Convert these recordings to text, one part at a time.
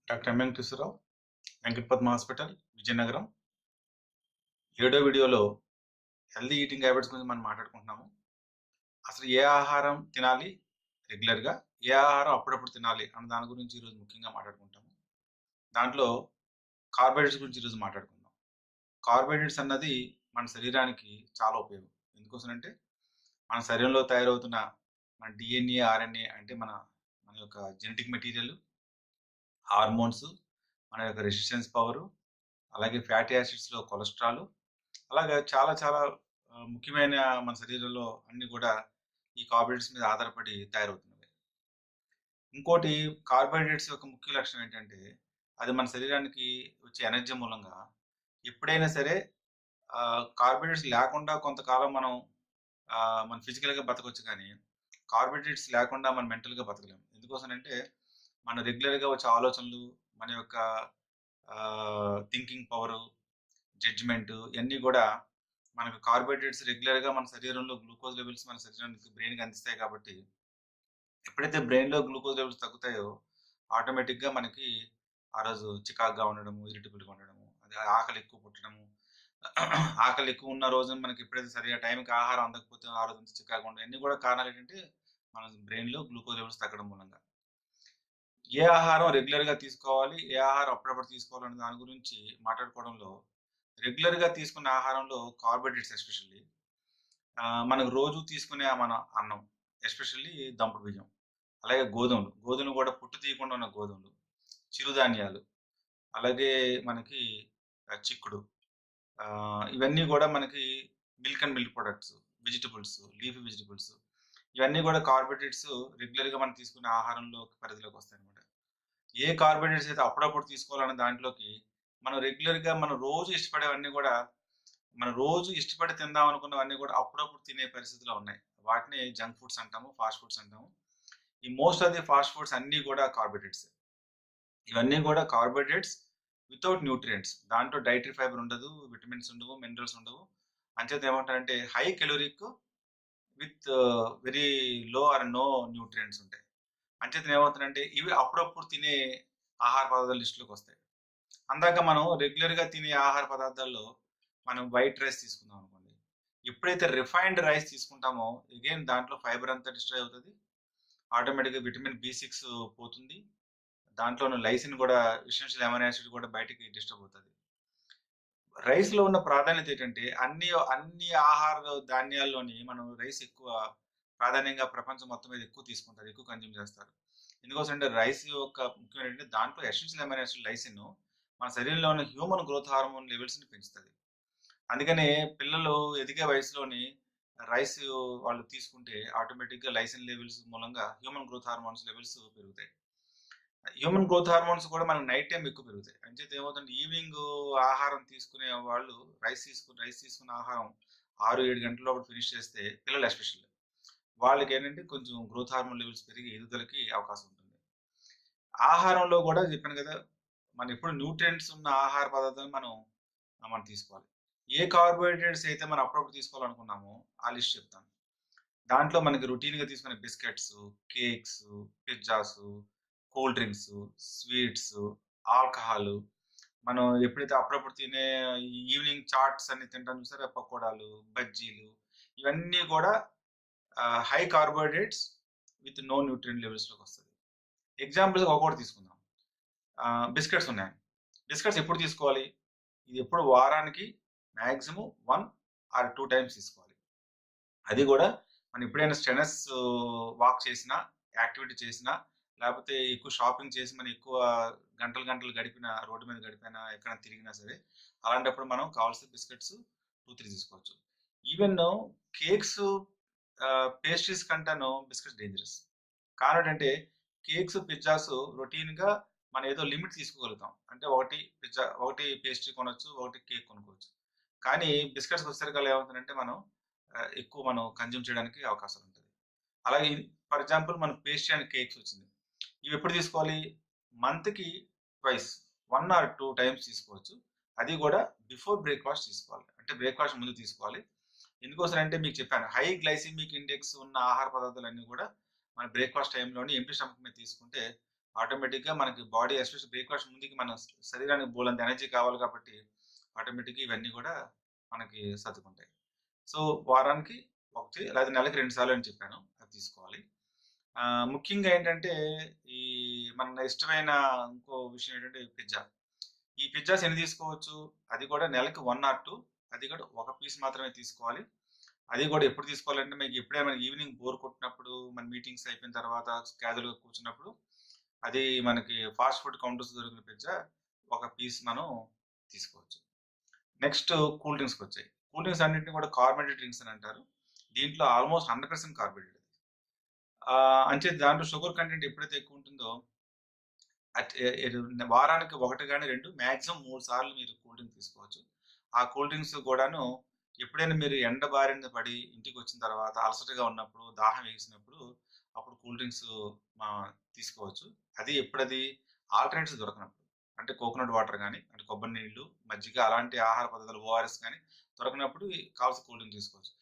డాక్టర్.M.Venkateswara Rao, Venkatapadma hospital, Vizianagaram. 7వ వీడియోలో healthy eating habits గురించి మనం మాట్లాడుకుంటున్నాము. అసలు ఏ ఆహారం తినాలి రెగ్యులర్‌గా, ఏ ఆహారం అప్పుడప్పుడు తినాలి అన్న దాని గురించి ఈరోజు ముఖ్యంగా మాట్లాడుకుంటాము. దాంట్లో కార్బోహైడ్రేట్స్ గురించి ఈరోజు మాట్లాడుకుందాం. కార్బోహైడ్రేట్స్ అన్నది మన శరీరానికి చాలా ఉపయోగం. ఎందుకోసమంటే మన శరీరంలో తయారవుతున్న మన డీఎన్ఏ, ఆర్ఎన్ఏ అంటే మన యొక్క జెనెటిక్ మెటీరియల్, హార్మోన్స్, మన యొక్క రెసిస్టెన్స్ పవరు, అలాగే ఫ్యాటీ యాసిడ్స్‌లో కొలెస్ట్రాల్, అలాగా చాలా చాలా ముఖ్యమైన మన శరీరంలో అన్నీ కూడా ఈ కార్బోహైడ్రేట్స్ మీద ఆధారపడి తయారవుతున్నవి. ఇంకోటి, కార్బోహైడ్రేట్స్ యొక్క ముఖ్య లక్షణం ఏంటంటే, అది మన శరీరానికి వచ్చే ఎనర్జీ మూలంగా ఎప్పుడైనా సరే కార్బోహైడ్రేట్స్ లేకుండా కొంతకాలం మనం ఫిజికల్‌గా బతకొచ్చు కానీ, కార్బోహైడ్రేట్స్ లేకుండా మనం మెంటల్‌గా బతకలేం. ఎందుకోసనంటే, మన రెగ్యులర్‌గా వచ్చే ఆలోచనలు, మన యొక్క థింకింగ్ పవరు, జడ్జ్‌మెంట్ ఇయన్నీ గూడా మనకు కార్బోహైడ్రేట్స్ రెగ్యులర్‌గా మన శరీరంలో గ్లూకోజ్ లెవెల్స్ మన శరీరానికి బ్రెయిన్‌కి అందిస్తాయి కాబట్టి, ఎప్పుడైతే బ్రెయిన్‌లో గ్లూకోజ్ లెవెల్స్ తగ్గుతాయో, ఆటోమేటిక్‌గా మనకి ఆ రోజు చికాకుగా ఉండడము, ఇరిటబుల్‌గా ఉండడము, అదే ఆకలి ఎక్కువ పుట్టడము, ఆకలి ఎక్కువ ఉన్న రోజున మనకి ఎప్పుడైతే సరిగ్గా టైంకి ఆహారం అందకపోతే ఆ రోజంతా చికాకుగా ఉండడం, ఇయన్నీ కూడా కారణాలు ఏంటంటే, మన బ్రెయిన్‌లో గ్లూకోజ్ లెవెల్స్ తగ్గడం మూలంగా. ఏ ఆహారం రెగ్యులర్‌గా తీసుకోవాలి, ఏ ఆహారం అప్పుడప్పుడు తీసుకోవాలనే దాని గురించి మాట్లాడుకోవడంలో, రెగ్యులర్‌గా తీసుకునే ఆహారంలో కార్బోహైడ్రేట్స్ ఎస్పెషల్లీ మనకు రోజు తీసుకునే మన అన్నం, ఎస్పెషల్లీ దంపుడు బియ్యం, అలాగే గోధుమలు కూడా పుట్టు తీయకుండా ఉన్న గోధుమలు, చిరుధాన్యాలు, అలాగే మనకి చిక్కుడు, ఇవన్నీ గూడా మనకి milk and milk products, vegetables, leafy vegetables, ఇవన్నీ గూడా కార్బోహైడ్రేట్స్ రెగ్యులర్‌గా మనం తీసుకునే ఆహారంలో పరిధిలోకి వస్తాయన్నమాట. ఏ కార్బోహైడ్రేట్స్ అయితే అప్పుడప్పుడు తీసుకోవాలన్న దాంట్లోకి, మనం రోజు ఇష్టపడేవన్నీ గూడా, మనం రోజు ఇష్టపడి తిందాం అనుకున్నవన్నీ గూడా అప్పుడప్పుడు తినే పరిస్థితిలో ఉన్నాయి. వాటిని జంక్ ఫుడ్స్ అంటాము, ఫాస్ట్ ఫుడ్స్ అంటాము. ఈ most of the fast foods అన్నీ గూడా కార్బోహైడ్రేట్సే. ఇవన్నీ గూడా కార్బోహైడ్రేట్స్ వితౌట్ న్యూట్రియంట్స్. దాంట్లో డైటరీ ఫైబర్ ఉండదు, విటమిన్స్ ఉండవు, మినరల్స్ ఉండవు. అంచేత ఏమంటారంటే high caloric with very low or no nutrients ఉంటాయి. అంచేత ఏమవుతుందంటే ఇవి అప్పుడప్పుడు తినే ఆహార పదార్థాల లిస్ట్‌లోకొస్తాయి. అందాక మనం రెగ్యులర్‌గా తినే ఆహార పదార్థాల్లో మనం వైట్ రైస్ తీసుకుందాం అనుకోండి. ఎప్పుడైతే రిఫైన్డ్ రైస్ తీసుకుంటామో అగైన్ దాంట్లో ఫైబర్ అంతా డిస్ట్రాయ్ అవుతది. ఆటోమేటిక్‌గా విటమిన్ బి6 పోతుంది. దాంట్లోను లైసిన్ గూడా, ఎసెన్షియల్ అమైనో యాసిడ్ గూడా బయటికి డిస్టర్బ్ అవుతది. రైస్‌లో ఉన్న ప్రాధాన్యత ఏంటంటే అన్ని ఆహార ధాన్యాల్లోని మనం రైస్ ఎక్కువ ప్రాధాన్యంగా ప్రపంచం మొత్తం మీద ఎక్కువ తీసుకుంటారు. ఎక్కువ కన్జ్యూమ్ చేస్తారు. ఎందుకోసమంటే రైస్ యొక్క ముఖ్యం ఏంటంటే దాంట్లో ఎసెన్షియల్ అమైనో యాసిడ్ లైసిన్ మన శరీరంలో ఉన్న హ్యూమన్ గ్రోత్ హార్మోన్ లెవెల్స్‌ని పెంచుతది. అందుకనే పిల్లలు ఎదిగే వయసులోని రైస్ వాళ్ళు తీసుకుంటే ఆటోమేటిక్‌గా లైసిన్ లెవెల్స్ మూలంగా హ్యూమన్ గ్రోత్ హార్మోన్స్ లెవెల్స్ పెరుగుతాయి. హ్యూమన్ గ్రోత్ హార్మోన్స్ కూడా మనకు నైట్ టైమ్ ఎక్కువ పెరుగుతాయి. అంచేత ఏమవుతుందంటే ఈవినింగ్ ఆహారం తీసుకునే వాళ్ళు రైస్ తీసుకున్న ఆహారం 6, 7 గంటల లోపల ఫినిష్ చేస్తే పిల్లలు ఎస్పెషల్లీ వాళ్ళకేంటంటే కొంచెం గ్రోత్ హార్మోన్ లెవెల్స్ పెరిగి ఎదుగుదలకి అవకాశం ఉంటుంది. ఆహారంలో గూడా చెప్పాను గదా! మనం ఎప్పుడు న్యూట్రియంట్స్ ఉన్న ఆహార పదార్థాలు మనం తీసుకోవాలి. ఏ కార్బోహైడ్రేట్స్ అయితే మనం అప్పుడప్పుడు తీసుకోవాలనుకున్నామో ఆ లిస్ట్ చెప్తాను. దాంట్లో మనకి రొటీన్‌గా తీసుకునే biscuits, cakes, pizzas, cool drinks, sweets, alcohol, మనం ఎప్పుడైతే అప్పుడప్పుడు తినే ఈ ఈవినింగ్ చాట్స్ అన్ని తింటాం చూసారా? పకోడాలు, బజ్జీలు, ఇవన్నీ గూడా high carbohydrates with no nutrient లెవెల్స్‌లోకొస్తది. ఎగ్జాంపుల్‌గా ఒక్కోటి తీసుకుందాం. బిస్కెట్స్ ఉన్నాయి. బిస్కెట్స్ ఎప్పుడు తీసుకోవాలి? ఇది ఎప్పుడు వారానికి మాక్సిమం 1 ఆర్ 2 టైమ్స్ తీసుకోవాలి. అది గూడా మనం ఎప్పుడైనా స్ట్రెనస్ వాక్ చేసినా, యాక్టివిటీ చేసినా, లేపోతే ఎక్కువ షాపింగ్ చేసి మనం ఎక్కువ గంటలు గడిపిన రోడ్డు మీద గడిపినా, ఎక్కడైనా తిరిగినా సరే, అలాంటప్పుడు మనం కావాల్సిన బిస్కెట్స్ 2, 3 తీసుకోవచ్చు. ఈవెన్ కేక్స్, పేస్ట్రీస్ కంటాను బిస్కెట్స్ డేంజరస్. కారణం ఏంటంటే కేక్స్, పిజ్జాస్ రొటీన్‌గా మనం ఏదో లిమిట్ తీసుకోగలుగుతాం. అంటే ఒకటి పేస్ట్రీ కొనొచ్చు, ఒకటి కేక్ కొనుక్కోవచ్చు. కానీ బిస్కెట్స్‌కొచ్చేసరికల్లా ఏమవుతుందంటే ఎక్కువ మనం కన్జ్యూమ్ చేయడానికి అవకాశాలుంటది. అలాగే ఫర్ ఎగ్జాంపుల్ మనం పేస్ట్రీ అండ్ కేక్స్ వచ్చింది. ఇవెప్పుడు తీసుకోవాలి? మంత్‌కి ట్వైస్ 1 ఆర్ 2 టైమ్స్ తీసుకోవచ్చు. అది గూడా బిఫోర్ బ్రేక్‌ఫాస్ట్ తీసుకోవాలి. అంటే బ్రేక్‌ఫాస్ట్ ముందు తీసుకోవాలి. ఎందుకోసనంటే మీకు చెప్పాను. హై గ్లైసెమిక్ ఇండెక్స్ ఉన్న ఆహార పదార్థాలన్నీ గూడా మన బ్రేక్‌ఫాస్ట్ టైమ్‌లోని ఎంప్టీ స్టమక్ మీద తీసుకుంటే ఆటోమేటిక్‌గా మనకి బాడీ ఎస్పెషల్లీ బ్రేక్‌ఫాస్ట్ ముందుకి మన శరీరానికి బోలెడంత ఎనర్జీ కావాలి కాబట్టి ఆటోమేటిక్‌గా ఇవన్నీ గూడా మనకి సర్దుకుంటాయి. సో, వారానికి 1 లేదా నెలకి 2 సార్లు అని చెప్పాను. అది తీసుకోవాలి. ముఖ్యంగా ఏంటంటే ఈ మన ఇష్టమైన ఇంకో విషయం ఏంటంటే పిజ్జా. ఈ పిజ్జాస్ ఎన్ని తీసుకోవచ్చు? అది కూడా నెలకి 1 ఆర్ 2 అది కూడా ఒక పీస్ మాత్రమే తీసుకోవాలి. అది కూడా ఎప్పుడు తీసుకోవాలంటే మీకు ఎప్పుడైనా ఈవినింగ్ బోర్ కొట్టినప్పుడు, మన మీటింగ్స్ అయిపోయిన తర్వాత క్యాజువల్‌గా కూర్చున్నప్పుడు, అది మనకి ఫాస్ట్ ఫుడ్ కౌంటర్స్‌లో దొరికిన పిజ్జా ఒక పీస్ మనం తీసుకోవచ్చు. నెక్స్ట్ కూల్ డ్రింక్స్‌కొచ్చాయి. కూల్ డ్రింక్స్ అన్నిటిని కూడా కార్బోనేటెడ్ డ్రింక్స్ అని అంటారు. దీంట్లో ఆల్‌మోస్ట్ 100% కార్బోనేటెడ్. అంచేత దాంట్లో షుగర్ కంటెంట్ ఎప్పుడైతే ఎక్కువ ఉంటుందో అట్ ఎ ఎరు వారానికి 1 గాని 2 మాక్సిమం 3 సార్లు మీరు కూల్ డ్రింక్ తీసుకోవచ్చు. ఆ కూల్ డ్రింక్స్ కూడాను ఎప్పుడైనా మీరు ఎండ బారిన పడి ఇంటికొచ్చిన తర్వాత అలసటగా ఉన్నప్పుడు, దాహం వేసినప్పుడు అప్పుడు కూల్ డ్రింక్స్ తీసుకోవచ్చు. అది ఎప్పుడది ఆల్టర్‌నేటివ్స్ దొరకనప్పుడు. అంటే కోకోనట్ వాటర్ గాని, అంటే కొబ్బరి నీళ్లు, మజ్జిగ అలాంటి ఆహార పదార్థాలు ఓఆర్ఎస్ గాని దొరకనప్పుడు కావాల్సిన కూల్ డ్రింక్ తీసుకోవచ్చు.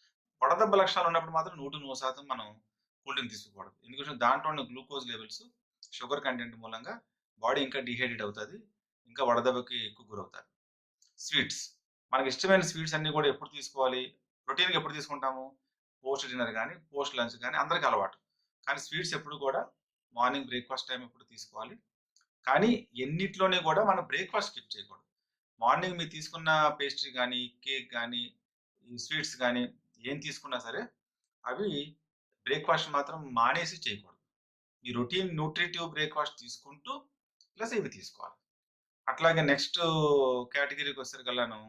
వడదెబ్బ లక్షణాలు ఉన్నప్పుడు మాత్రం 100% మనం కూల్ డ్రింక్ తీసుకోకూడదు. ఎందుకంటే దాంట్లో ఉన్న గ్లూకోజ్ లెవెల్స్ షుగర్ కంటెంట్ మూలంగా బాడీ ఇంకా డీహైడ్రేట్ అవుతది. ఇంకా వడదెబ్బకి ఎక్కువ గురవుతారు. స్వీట్స్. మనకిష్టమైన స్వీట్స్ అన్నీ గూడా ఎప్పుడు తీసుకోవాలి? రొటీన్‌గా ఎప్పుడు తీసుకుంటాము? పోస్ట్ డిన్నర్ గాని, పోస్ట్ లంచ్ గాని అందరికి అలవాటు. కానీ స్వీట్స్ ఎప్పుడు కూడా మార్నింగ్ బ్రేక్‌ఫాస్ట్ టైమ్ ఎప్పుడు తీసుకోవాలి. కానీ ఎన్నిట్లోని గూడా మనం బ్రేక్‌ఫాస్ట్ స్కిప్ చేయకూడదు. మార్నింగ్ మీరు తీసుకున్న పేస్ట్రీ గాని, కేక్ గాని, ఈ స్వీట్స్ గాని ఏం తీసుకున్నా సరే అవి బ్రేక్‌ఫాస్ట్ మాత్రం మానేసి చేయకూడదు. ఈ రొటీన్ న్యూట్రిటివ్ బ్రేక్‌ఫాస్ట్ తీసుకుంటూ ప్లస్ ఇవి తీసుకోవాలి. అట్లాగే నెక్స్ట్ కేటగరీకొచ్చేసరికల్లాను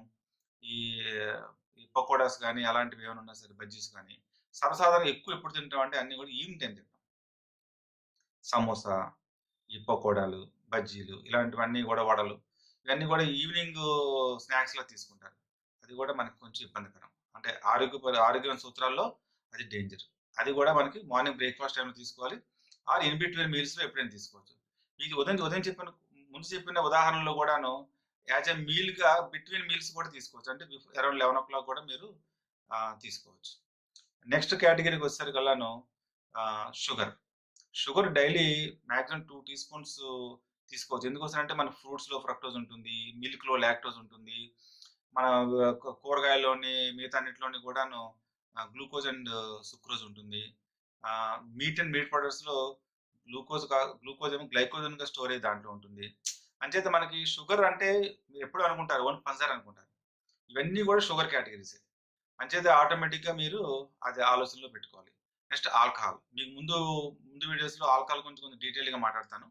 ఈ, ఈ పకోడాస్ గాని, అలాంటివి ఏమైనా ఉన్నా సరే బజ్జీస్ గాని, సర్వసాధారణంగా ఎక్కువ ఎప్పుడు తింటామంటే అన్నీ గూడా ఈవినింగ్ టైమ్ తింటాం. సమోసా, ఈ పకోడాలు, బజ్జీలు ఇలాంటివన్నీ గూడా వడలు, ఇవన్నీ గూడా ఈవినింగ్ స్నాక్స్‌లా తీసుకుంటారు. అది గూడా మనకి కొంచెం ఇబ్బందికరం. అంటే ఆరోగ్యమైన సూత్రాల్లో అది డేంజర్. అది గూడా మనకి మార్నింగ్ బ్రేక్‌ఫాస్ట్ టైమ్‌లో తీసుకోవాలి. ఆర్ ఇన్ బిట్వీన్ మీల్స్‌లో ఎప్పుడైనా తీసుకోవచ్చు. ఇది ఉదయం ఉదయం ముందు చెప్పిన ఉదాహరణలో గూడాను యాస్ ఎ మీల్‌గా బిట్వీన్ మీల్స్ కూడా తీసుకోవచ్చు. అంటే అరౌండ్ 11:00 కూడా మీరు తీసుకోవచ్చు. నెక్స్ట్ కేటగరీకొచ్చేసరికల్లాను sugar. Sugar daily maximum 2 teaspoons తీసుకోవచ్చు. ఎందుకోసమంటే మన ఫ్రూట్స్‌లో ఫ్రక్టోజ్ ఉంటుంది. మిల్క్‌లో లాక్టోజ్ ఉంటుంది. మన కూరగాయల్లోని మిగతా అన్నిటిలోని కూడాను గ్లూకోజ్ అండ్ సుక్రోజ్ ఉంటుంది. మీట్ అండ్ మీట్ ప్రొడక్ట్స్‌లో గ్లూకోజ్ ఏమో గ్లైకోజన్‌గా స్టోర్ అయ్యి దాంట్లో ఉంటుంది. అంచేత మనకి షుగర్ అంటే మీరెప్పుడూ అనుకుంటారు ఓన్లీ పంచదార అనుకుంటారు. ఇవన్నీ కూడా షుగర్ కేటగరీసే. అంచేత ఆటోమేటిక్‌గా మీరు అది ఆలోచనలో పెట్టుకోవాలి. Next alcohol. మీకు ముందు వీడియోస్‌లో ఆల్కహాల్ గురించి కొంచెం డీటెయిల్‌గా మాట్లాడతాను.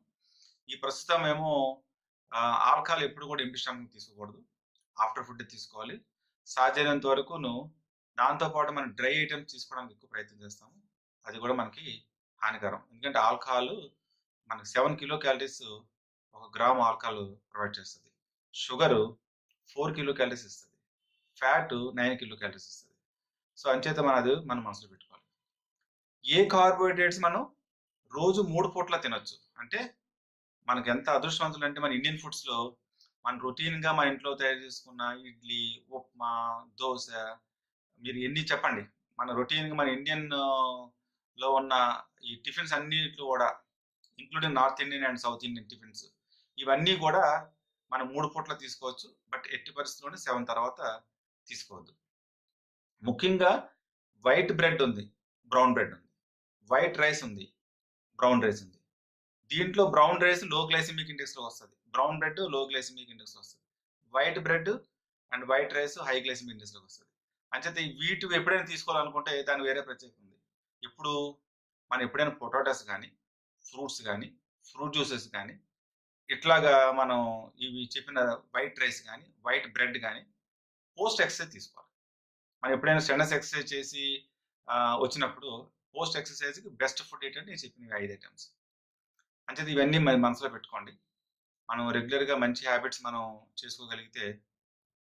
ఈ ప్రస్తుతం ఏమో ఆల్కహాల్ ఎప్పుడు కూడా ఎంప్టీ స్టమక్‌లో తీసుకోకూడదు. ఆఫ్టర్ ఫుడ్ తీసుకోవాలి. సాధ్యమైనంత వరకును దాంతో పాటు మనం డ్రై ఐటెమ్స్ తీసుకోవడానికి ఎక్కువ ప్రయత్నం చేస్తాము. అది కూడా మనకి హానికరం. ఎందుకంటే ఆల్కహాల్ మనకి 7 కిలో క్యాలరీస్ ఒక గ్రామ్ ఆల్కహాల్ ప్రొవైడ్ చేస్తది. షుగరు 4 కిలో క్యాలరీస్ ఇస్తది. ఫ్యాట్ 9 కిలో క్యాలరీస్ ఇస్తది. సో, అంచేత మనం మనసులో పెట్టుకోవాలి. ఏ కార్బోహైడ్రేట్స్ మనం రోజు 3 పూట్ల తినొచ్చు. అంటే మనకెంత అదృష్టవంతులంటే మన ఇండియన్ ఫుడ్స్‌లో మనం రొటీన్‌గా మన ఇంట్లో తయారు చేసుకున్న ఇడ్లీ, ఉప్మా, దోస మీరు ఎన్ని చెప్పండి. మన రొటీన్‌గా మన లో ఉన్న ఈ టిఫిన్స్ అన్నిట్లో గూడా including north Indian and south Indian tiffins. ఇవన్నీ గూడా మనం 3 పూట్ల తీసుకోవచ్చు. బట్ ఎట్టి పరిస్థితిలోను 7 తర్వాత తీసుకోవద్దు. ముఖ్యంగా వైట్ బ్రెడ్ ఉంది. బ్రౌన్ బ్రెడ్ ఉంది. వైట్ రైస్ ఉంది. బ్రౌన్ రైస్ ఉంది. దీంట్లో బ్రౌన్ రైస్ లో గ్లైసెమిక్ ఇండెక్స్‌లో వస్తది. బ్రౌన్ బ్రెడ్ లో గ్లైసెమిక్ ఇండెక్స్‌లో వస్తది. White bread and white rice high glycemic ఇండెక్స్‌లోకి వస్తది. అంచేత వీటివి ఎప్పుడైనా తీసుకోవాలనుకుంటే దానికి వేరే ప్రత్యేకత ఉంది. ఇప్పుడు మనం ఎప్పుడైనా పొటాటోస్ గాని, ఫ్రూట్స్ గాని, ఫ్రూట్ జ్యూసెస్ గాని, ఇట్లాగా మనం ఇవి చెప్పిన వైట్ రైస్ గాని, వైట్ బ్రెడ్ గాని పోస్ట్ ఎక్సర్సైజ్ తీసుకోవాలి. మనం ఎప్పుడైనా స్ట్రెన్త్ ఎక్సర్సైజ్ చేసి వచ్చినప్పుడు పోస్ట్ ఎక్సర్సైజ్‌కి బెస్ట్ ఫుడ్ ఏంటంటే నేను చెప్పిన ఈ 5 ఐటెమ్స్. అంచేత ఇవన్నీ మనసులో పెట్టుకోండి. మనం రెగ్యులర్‌గా మంచి హాబిట్స్ మనం చేసుకోగలిగితే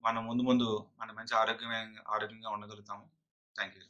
మనం ముందు ముందు మనం మంచి ఆరోగ్యంగా ఉండగలుగుతాము. Thank you.